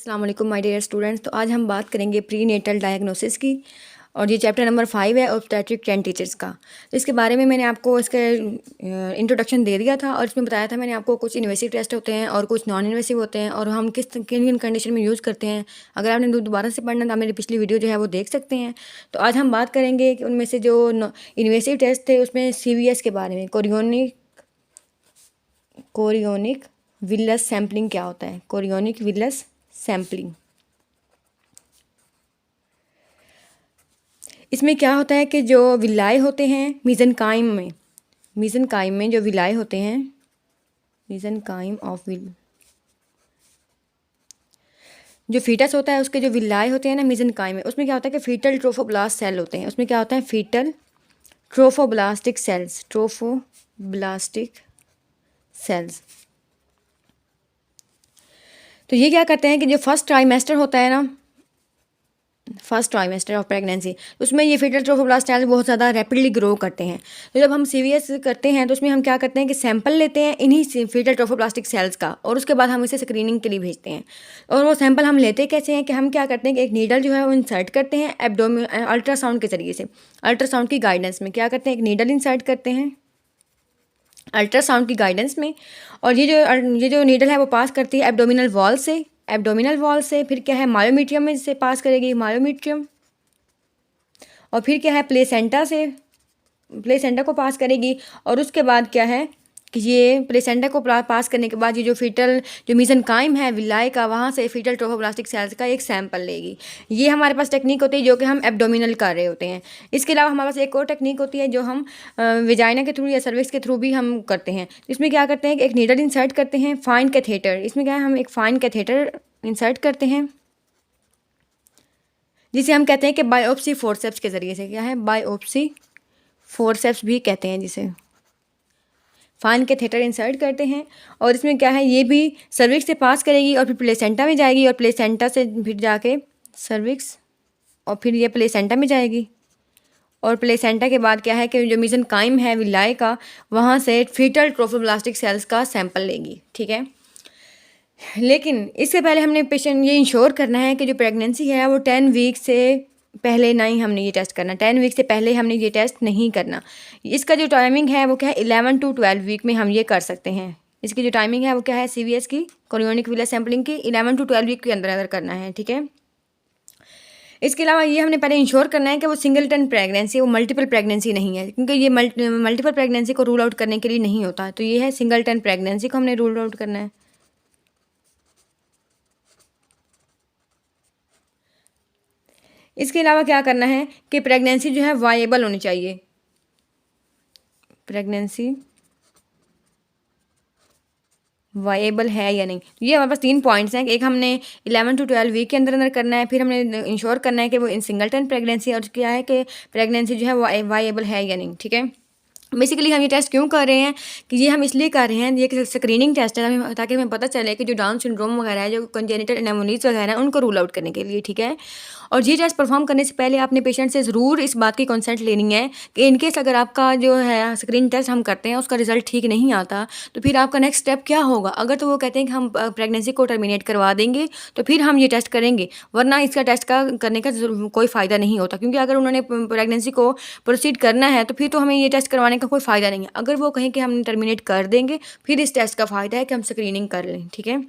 अस्सलाम वालेकुम my dear students. तो आज हम बात करेंगे प्री नेटल डायग्नोसिस की और ये चैप्टर नंबर 5 है ऑब्स्टेट्रिक ट्रेंड टीचर्स का। तो इसके बारे में मैंने आपको इसका इंट्रोडक्शन दे दिया था और इसमें बताया था मैंने आपको कुछ इन्वेसिव टेस्ट होते हैं और कुछ नॉन इन्वेसिव होते हैं और हम किन किन कंडीशन में यूज़ करते हैं। अगर आपने दोबारा से पढ़ना तो आप मेरी पिछली वीडियो जो है वो देख सकते हैं। तो आज हम बात करेंगे कि उनमें से जो इन्वेसिव टेस्ट थे उसमें CVS के बारे में। कोरियोनिक विलस सैम्पलिंग क्या होता है? Chorionic villus sampling. इसमें क्या होता है कि जो विलाई होते हैं मीज़नकाइम में जो विलाई होते हैं, मीज़नकाइम ऑफ विल, जो फीटस होता है उसके जो विलाई होते हैं ना मीज़नकाइम में, उसमें क्या होता है कि फीटल ट्रोफोब्लास्ट सेल होते हैं। उसमें क्या होता है? Fetal trophoblastic cells. तो ये क्या करते हैं कि जो फर्स्ट ट्राइमेस्टर होता है ना, फर्स्ट ट्राइमेस्टर ऑफ प्रेगनेंसी, उसमें ये फीटल ट्रोफोब्लास्ट सेल्स बहुत ज़्यादा रैपिडली ग्रो करते हैं। तो जब हम CVS करते हैं तो उसमें हम क्या करते हैं कि सैंपल लेते हैं इन्हीं फीटल ट्रोफोब्लास्टिक सेल्स का और उसके बाद हम इसे स्क्रीनिंग के लिए भेजते हैं। और वो सैंपल हम लेते कैसे हैं कि हम क्या करते हैं कि एक नीडल जो है वो इंसर्ट करते हैं अल्ट्रासाउंड के ज़रिए से। अल्ट्रासाउंड की गाइडेंस में क्या करते हैं, एक नीडल इंसर्ट करते हैं अल्ट्रासाउंड की गाइडेंस में, और ये जो नीडल है वो पास करती है एब्डोमिनल वॉल से फिर क्या है मायोमीट्रियम में से पास करेगी, मायोमीट्रियम, और फिर क्या है प्लेसेंटा को पास करेगी। और उसके बाद क्या है कि ये प्लेसेंटा को पास करने के बाद ये जो मीज़नकाइम है विलाई का, वहाँ से फीटल ट्रोफोब्लास्टिक सेल्स का एक सैंपल लेगी। ये हमारे पास टेक्निक होती है जो कि हम एब्डोमिनल कर रहे होते हैं। इसके अलावा हमारे पास एक और टेक्निक होती है जो हम विजाइना के थ्रू या सर्विक्स के थ्रू भी हम करते हैं। इसमें क्या करते हैं कि एक नीडल इंसर्ट करते हैं, फाइन कैथेटर। इसमें क्या है, हम एक फाइन कैथेटर इंसर्ट करते हैं जिसे हम कहते हैं कि बायोप्सी फोर्सेप्स के ज़रिए से। क्या है? बायोप्सी फोर्सेप्स भी कहते हैं जिसे। फाइन कैथेटर इंसर्ट करते हैं और इसमें क्या है, ये भी सर्विक्स से पास करेगी और फिर प्लेसेंटा में जाएगी और प्लेसेंटा से फिर जाके सर्विक्स और फिर ये प्लेसेंटा में जाएगी। और प्लेसेंटा के बाद क्या है कि जो मीज़नकाइम है विलाई का, वहाँ से फीटल ट्रोफोब्लास्टिक सेल्स का सैंपल लेगी। ठीक है, लेकिन इससे पहले हमने पेशेंट ये इंश्योर करना है कि जो प्रेगनेंसी है वो 10 वीक से पहले नहीं हमने ये टेस्ट करना। 10 वीक से पहले हमने ये टेस्ट नहीं करना। इसका जो टाइमिंग है वो क्या है, 11 to 12 वीक में हम ये कर सकते हैं। इसकी जो टाइमिंग है वो क्या है, CVS की कोरियोनिक विलस सैम्पलिंग की 11 to 12 वीक के अंदर अगर करना है। ठीक है, इसके अलावा ये हमने पहले इंश्योर करना है कि वो सिंगलटन प्रेगनेंसी, वो मल्टीपल प्रेगनेंसी नहीं है, क्योंकि ये मल्टीपल प्रेगनेंसी को रूल आउट करने के लिए नहीं होता। तो ये है सिंगलटन प्रेगनेंसी को हमने रूल आउट करना है। इसके अलावा क्या करना है कि प्रेगनेंसी जो है वायेबल होनी चाहिए। प्रेगनेंसी वायेबल है या नहीं, ये हमारे पास 3 पॉइंट्स हैं। एक हमने 11 to 12 वीक के अंदर करना है, फिर हमने इंश्योर करना है कि वो इन सिंगलटन प्रेगनेंसी, और क्या है कि प्रेगनेंसी जो है वायेबल है या नहीं। ठीक है, बेसिकली हम ये टेस्ट क्यों कर रहे हैं कि ये हम इसलिए कर रहे हैं, ये स्क्रीनिंग टेस्ट है ताकि हमें पता चले कि जो डाउन सिंड्रोम वगैरह है, जो कंजेनिटल एनेमोनीज वगैरह है, उनको रूल आउट करने के लिए। ठीक है, और ये टेस्ट परफॉर्म करने से पहले आपने पेशेंट से ज़रूर इस बात की कंसेंट लेनी है कि इनकेस अगर आपका जो है स्क्रीन टेस्ट हम करते हैं उसका रिजल्ट ठीक नहीं आता तो फिर आपका नेक्स्ट स्टेप क्या होगा। अगर तो वो कहते हैं कि हम प्रेगनेंसी को टर्मिनेट करवा देंगे तो फिर हम ये टेस्ट करेंगे, वरना इसका टेस्ट का करने का कोई फ़ायदा नहीं होता। क्योंकि अगर उन्होंने प्रेगनेंसी को प्रोसीड करना है तो फिर तो हमें ये टेस्ट करवाने का कोई फ़ायदा नहीं है। अगर वो कहें कि हम टर्मिनेट कर देंगे, फिर इस टेस्ट का फ़ायदा है कि हम स्क्रीनिंग कर लें। ठीक है,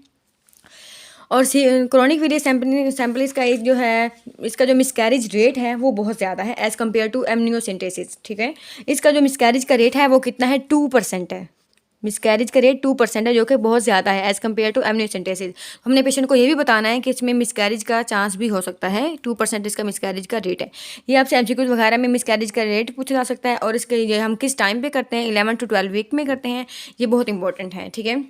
और क्रोनिक विलियस सैम्पलिंग का एक जो है, इसका जो मिसकैरेज रेट है वो बहुत ज़्यादा है एज़ कम्पेयर टू एमनियोसेंटेसिस। ठीक है, इसका जो मिसकैरेज का रेट है वो कितना है, 2% है। मिसकैरेज का रेट 2% है, जो कि बहुत ज़्यादा है एज़ कम्पेयर टू एमनियोसेंटेसिस। हमने पेशेंट को ये भी बताना है कि इसमें मिसकैरेज का चांस भी हो सकता है। 2% इसका मिसकैरेज का रेट है। ये आपसे MCQ वगैरह में मिसकैरेज का रेट पूछा जा सकता है, और इसके ये हम किस टाइम पे करते हैं, 11 to 12 वीक में करते हैं, ये बहुत इंपॉर्टेंट है। ठीक है,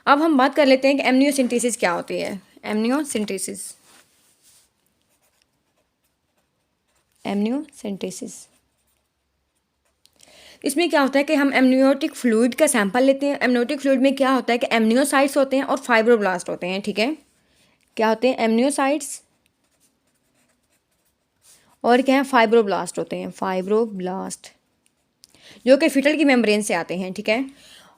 अब हम बात कर लेते हैं कि एमनियोसेंटेसिस क्या होती है। एमनियोसेंटेसिस इसमें क्या होता है कि हम एमनियोटिक फ्लूइड का सैंपल लेते हैं। एमनियोटिक फ्लूइड में क्या होता है कि एमनियोसाइट्स होते हैं और फाइब्रोब्लास्ट होते हैं। ठीक है, क्या होते हैं, एमनियोसाइट्स और क्या है, फाइब्रोब्लास्ट होते हैं। फाइब्रोब्लास्ट जो कि फिटल की मेम्ब्रेन से आते हैं। ठीक है,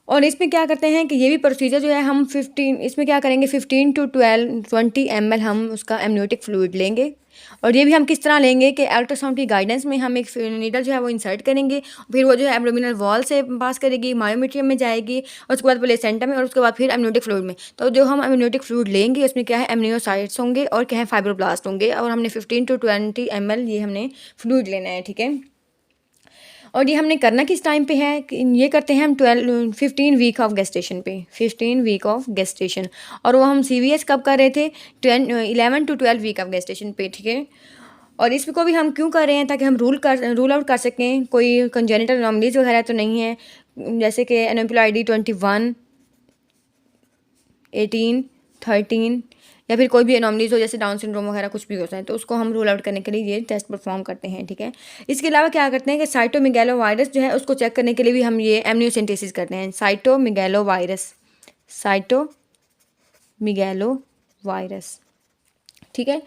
और इसमें क्या करते हैं कि ये भी प्रोसीजर जो है हम 15 इसमें क्या करेंगे 15 टू 20 ml हम उसका एमनियोटिक फ्लूइड लेंगे। और ये भी हम किस तरह लेंगे कि अल्ट्रासाउंड की गाइडेंस में हम एक नीडल जो है वो इंसर्ट करेंगे, फिर वो जो है एब्डोमिनल वॉल से पास करेगी, मायोमेट्रियम में जाएगी, और उसके बाद प्लेसेंटा में, और उसके बाद फिर एमनियोटिक फ्लूइड में। तो जो हम एमनियोटिक फ्लूइड लेंगे उसमें क्या है एमनियोसाइट्स होंगे और क्या है फाइब्रोब्लास्ट होंगे, और हमने 15 टू 20 ml ये हमने फ्लूइड लेना है, ठीक है। और ये हमने करना किस टाइम पे है कि ये करते हैं हम 15 वीक ऑफ गेस्टेशन पे, 15 वीक ऑफ गेस्टेशन। और वो हम CVS कब कर रहे थे 11 टू 12 वीक ऑफ गेस्टेशन पे, ठीक है। और इसको भी हम क्यों कर रहे हैं ताकि हम रूल आउट कर सकें कोई कंजेनिटल एनोमलीज वगैरह तो नहीं है, जैसे कि NMPL ID 21, 18, 13 या फिर कोई भी एनोमलीज हो जैसे डाउन सिंड्रोम वगैरह कुछ भी होता है, तो उसको हम रूल आउट करने के लिए ये टेस्ट परफॉर्म करते हैं, ठीक है। इसके अलावा क्या करते हैं कि साइटोमेगालोवायरस जो है उसको चेक करने के लिए भी हम ये एमनियोसेंटेसिस करते हैं। साइटोमेगालोवायरस, ठीक है।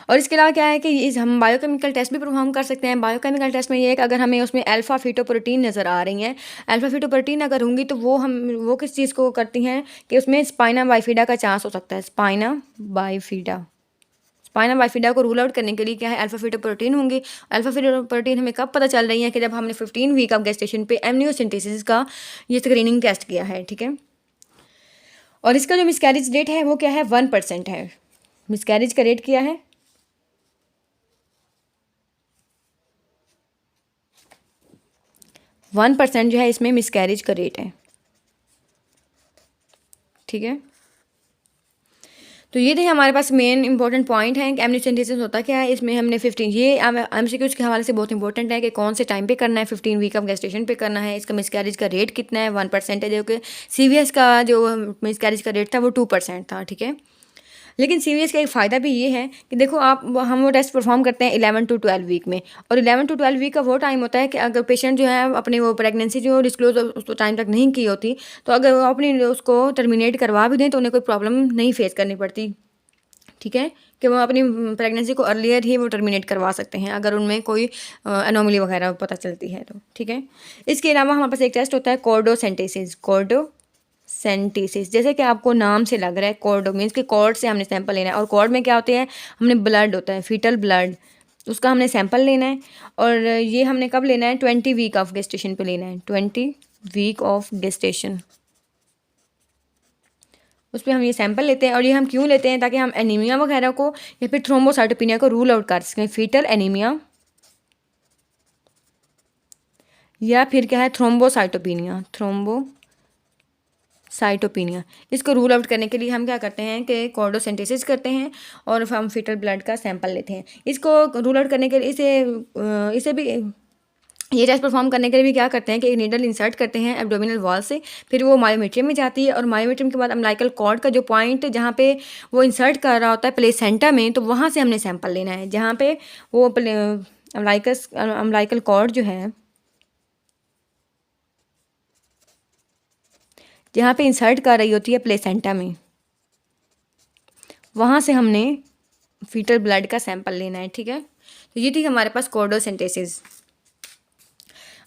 और इसके अलावा क्या है कि हम बायोकेमिकल टेस्ट भी परफॉर्म कर सकते हैं। बायोकेमिकल टेस्ट में ये है कि अगर हमें उसमें अल्फा फीटोप्रोटीन नज़र आ रही हैं, अल्फा फीटोप्रोटीन अगर होंगी तो वो किस चीज़ को करती हैं कि उसमें स्पाइना बाइफिडा का चांस हो सकता है। स्पाइना बाइफिडा को रूल आउट करने के लिए क्या है अल्फा फीटोप्रोटीन होंगी। अल्फा फीटोप्रोटीन हमें कब पता चल रही है कि जब हमने 15 वीक ऑफ गेस्टेशन पे एमनियोसेंटेसिस का ये स्क्रीनिंग टेस्ट किया है, ठीक है। और इसका जो मिसकैरेज रेट है वो क्या है 1% है। मिसकैरेज का रेट क्या है 1% जो है इसमें मिसकैरेज का रेट है, ठीक है। तो ये थे हमारे पास मेन इंपॉर्टेंट पॉइंट हैं कि एमनियोसेंटेसिस होता क्या है। इसमें हमने 15 ये MCQs के हवाले से बहुत इंपॉर्टेंट है कि कौन से टाइम पे करना है, 15 वीक ऑफ गेस्टेशन पे करना है। इसका मिसकैरेज का रेट कितना है 1% है, जो कि CVS का जो मिसकैरेज का रेट था वो 2% था, ठीक है। लेकिन CVS का एक फ़ायदा भी ये है कि देखो हम वो टेस्ट परफॉर्म करते हैं 11 टू 12 वीक में, और 11 टू 12 वीक का वो टाइम होता है कि अगर पेशेंट जो है अपने वो प्रेगनेंसी जो डिस्क्लोज उस टाइम तक नहीं की होती, तो अगर वो अपनी उसको टर्मिनेट करवा भी दें तो उन्हें कोई प्रॉब्लम नहीं फेस करनी पड़ती, ठीक है। कि वो अपनी प्रेगनेंसी को अर्लियर ही वो टर्मिनेट करवा सकते हैं अगर उनमें कोई एनोमली वगैरह पता चलती है तो, ठीक है। इसके अलावा हमारे पास एक टेस्ट होता है कोर्डोसेंटेसिस। जैसे कि आपको नाम से लग रहा है कोर्डो मीन्स कि कॉर्ड से हमने सैंपल लेना है, और कॉर्ड में क्या होते हैं हमने ब्लड होता है फीटल ब्लड, उसका हमने सैंपल लेना है। और ये हमने कब लेना है 20 वीक ऑफ गेस्टेशन पे लेना है, 20 वीक ऑफ गेस्टेशन उस पर हम ये सैंपल लेते हैं। और ये हम क्यों लेते हैं ताकि हम एनीमिया वगैरह को या फिर थ्रोम्बोसाइटोपिनिया को रूल आउट कर सकें। फीटल एनीमिया या फिर क्या है थ्रोम्बोसाइटोपिनिया, इसको रूल आउट करने के लिए हम क्या करते हैं कि कोर्डोसेंटेसिस करते हैं और हम फीटल ब्लड का सैंपल लेते हैं। इसको रूल आउट करने के लिए इसे भी ये टेस्ट परफॉर्म करने के लिए भी क्या करते हैं कि एक नीडल इंसर्ट करते हैं एब्डोमिनल वॉल से, फिर वो मायोमेट्रियम में जाती है, और मायोमेट्रियम के बाद अम्बिलिकल कॉर्ड का जो पॉइंट जहाँ पे वो इंसर्ट कर रहा होता है प्लेसेंटा में, तो वहाँ से हमने सैंपल लेना है जहाँ पे वो अम्बिलिकल कॉर्ड जो है जहाँ पे इंसर्ट कर रही होती है प्लेसेंटा में, वहाँ से हमने फीटल ब्लड का सैंपल लेना है, ठीक है। तो ये थी हमारे पास कोर्डोसेंटेसिस।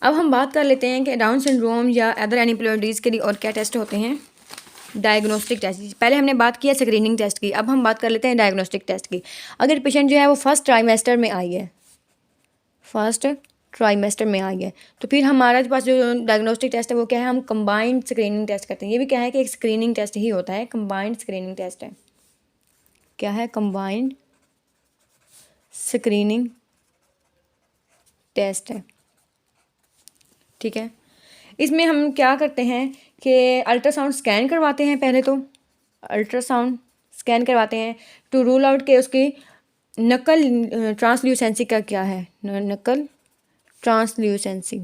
अब हम बात कर लेते हैं कि डाउन सिंड्रोम या अदर एनीप्लोइडीज के लिए और क्या टेस्ट होते हैं। डायग्नोस्टिक टेस्ट, पहले हमने बात किया स्क्रीनिंग टेस्ट की, अब हम बात कर लेते हैं डायग्नोस्टिक टेस्ट की। अगर पेशेंट जो है वो फर्स्ट ट्राइमेस्टर में आई है तो फिर हमारा पास जो डायग्नोस्टिक टेस्ट है वो क्या है, हम कंबाइंड स्क्रीनिंग टेस्ट करते हैं। ये भी क्या है कि एक स्क्रीनिंग टेस्ट ही होता है, कंबाइंड स्क्रीनिंग टेस्ट है। क्या है कंबाइंड स्क्रीनिंग टेस्ट है, ठीक है। इसमें हम क्या करते हैं कि अल्ट्रासाउंड स्कैन करवाते हैं, पहले तो अल्ट्रासाउंड स्कैन करवाते हैं टू रूल आउट के उसकी नकल ट्रांसल्यूसेंसी का क्या है, नकल ट्रांसल्यूसेंसी।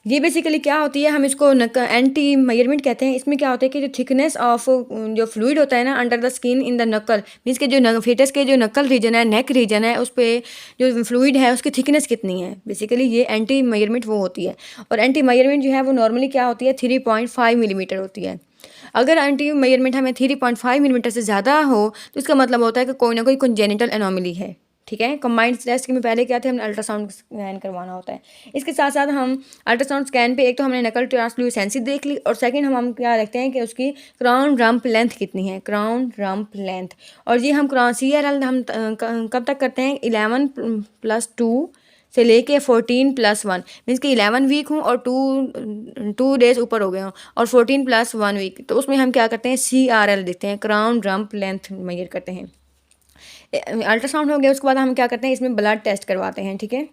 ये बेसिकली क्या होती है, हम इसको एंटी मेजरमेंट कहते हैं। इसमें क्या होता है कि जो थिकनेस ऑफ जो फ्लूइड होता है ना under the skin in the नकल, मीन्स के जो फेटस के जो नकल रीजन है, नेक रीजन है, उस पर जो फ्लूइड है उसकी थिकनेस कितनी है, बेसिकली ये एंटी मेजरमेंट वो होती है। और एंटी मेजरमेंट जो है वो नॉर्मली क्या होती है 3.5 मिलीमीटर होती है। अगर एंटी मेजरमेंट हमें 3.5 मिलीमीटर से ज़्यादा हो तो इसका मतलब होता है कि कोई ना कोई कंजेनिटल एनोमली है, ठीक है। कंबाइंड टेस्ट में पहले क्या थे, हमने अल्ट्रासाउंड स्कैन करवाना होता है। इसके साथ साथ हम अल्ट्रासाउंड स्कैन पे एक तो हमने नकल ट्रांसल्यूसेंसी देख ली, और सेकंड हम क्या देखते हैं कि उसकी क्राउन रम्प लेंथ कितनी है, क्राउन रम्प लेंथ। और ये हम CRL हम कब तक करते हैं, 11+2 से लेके 14+1, मीन्स कि 11 वीक हूँ और 2 डेज ऊपर हो गए हों, और 14+1 वीक, तो उसमें हम क्या करते हैं, CRL देखते हैं, क्राउन रम्प लेंथ मेजर करते हैं। अल्ट्रासाउंड हो गया, उसके बाद हम क्या करते हैं, इसमें ब्लड टेस्ट करवाते हैं, ठीक है,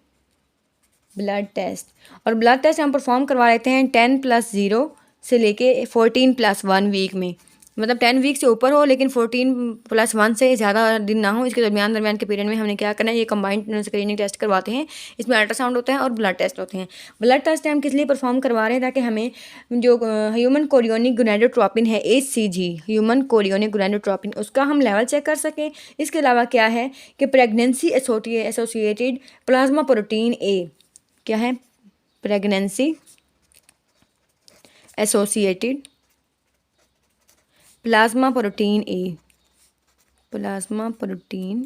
ब्लड टेस्ट। और ब्लड टेस्ट हम परफॉर्म करवा लेते हैं 10+0 से लेके 14+1 वीक में, मतलब 10 वीक से ऊपर हो लेकिन 14+1 से ज़्यादा दिन ना हो, इसके दरमियान के पीरियड में हमने क्या करना है, ये कंबाइंड स्क्रीनिंग टेस्ट करवाते हैं। इसमें अल्ट्रासाउंड होता है और ब्लड टेस्ट होते हैं। ब्लड टेस्ट हम किस लिए परफॉर्म करवा रहे हैं, ताकि हमें जो ह्यूमन कोरियोनिक गोनाडोट्रोपिन है, HCG, ह्यूमन कोरियोनिक गोनाडोट्रोपिन, उसका हम लेवल चेक कर सकें। इसके अलावा क्या है कि pregnancy associated plasma protein A, क्या है, pregnancy associated plasma protein A, plasma protein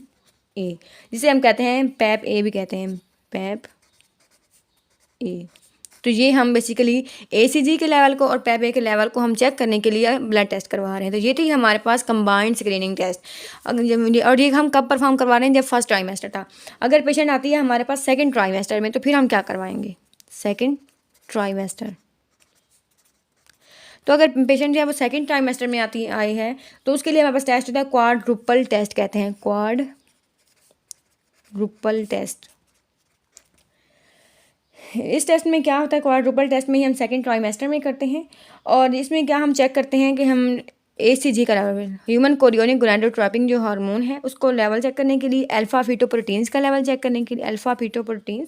A, जिसे हम कहते हैं पैप A भी कहते हैं, पैप A। तो ये हम बेसिकली HCG के लेवल को और पैप A के लेवल को हम चेक करने के लिए ब्लड टेस्ट करवा रहे हैं। तो ये थी हमारे पास कंबाइंड स्क्रीनिंग टेस्ट। और ये हम कब परफॉर्म करवा रहे हैं, जब फर्स्ट ट्राइमेस्टर था। अगर पेशेंट आती है हमारे पास सेकेंड ट्राइमेस्टर में, तो फिर हम क्या करवाएंगे, सेकेंड ट्राइमेस्टर। तो अगर पेशेंट जो है वो सेकेंड ट्राइमेस्टर में आई है, तो उसके लिए हमारे पास टेस्ट होता है क्वाड्रुपल टेस्ट, कहते हैं क्वाड्रुपल टेस्ट। इस टेस्ट में क्या होता है, क्वाड्रुपल टेस्ट में ही हम सेकेंड ट्राइमेस्टर में करते हैं। और इसमें क्या हम चेक करते हैं कि हम HCG का लेवल, ह्यूमन कोरियोनिक गोनाडोट्रोपिन जो हार्मोन है, उसको लेवल चेक करने के लिए, अल्फा फीटोप्रोटीन्स का लेवल चेक करने के लिए, अल्फा फीटोप्रोटीन्स,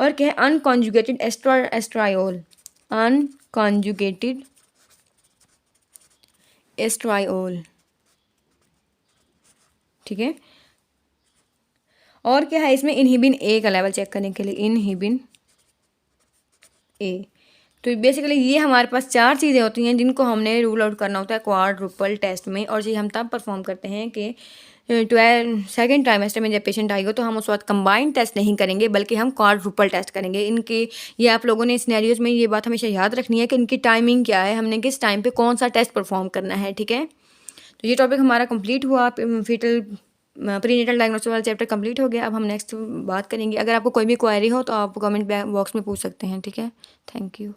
और क्या है, अनकॉन्जुगेटेड एस्ट्रायोल, अनकॉन्जुगेटेड एस्ट्रायोल, ठीक है। और क्या है, इसमें इनहिबिन A का लेवल चेक करने के लिए, इनहिबिन A। तो बेसिकली ये हमारे पास 4 चीज़ें होती हैं जिनको हमने रूल आउट करना होता है क्वाड्रुपल टेस्ट में। और ये हम तब परफॉर्म करते हैं कि सेकेंड ट्राइमेस्टर में जब पेशेंट आएगा, तो हम उस वक्त कंबाइंड टेस्ट नहीं करेंगे, बल्कि हम क्वाड्रुपल टेस्ट करेंगे। इनके ये आप लोगों ने सिनेरियोज में ये बात हमेशा याद रखनी है कि इनकी टाइमिंग क्या है, हमने किस टाइम पे कौन सा टेस्ट परफॉर्म करना है, ठीक है। तो ये टॉपिक हमारा कंप्लीट हुआ, फीटल प्रीनेटल डायग्नोसिस वाला चैप्टर कंप्लीट हो गया। अब हम नेक्स्ट बात करेंगे। अगर आपको कोई भी क्वेरी हो तो आप कमेंट बॉक्स में पूछ सकते हैं, ठीक है। Thank you.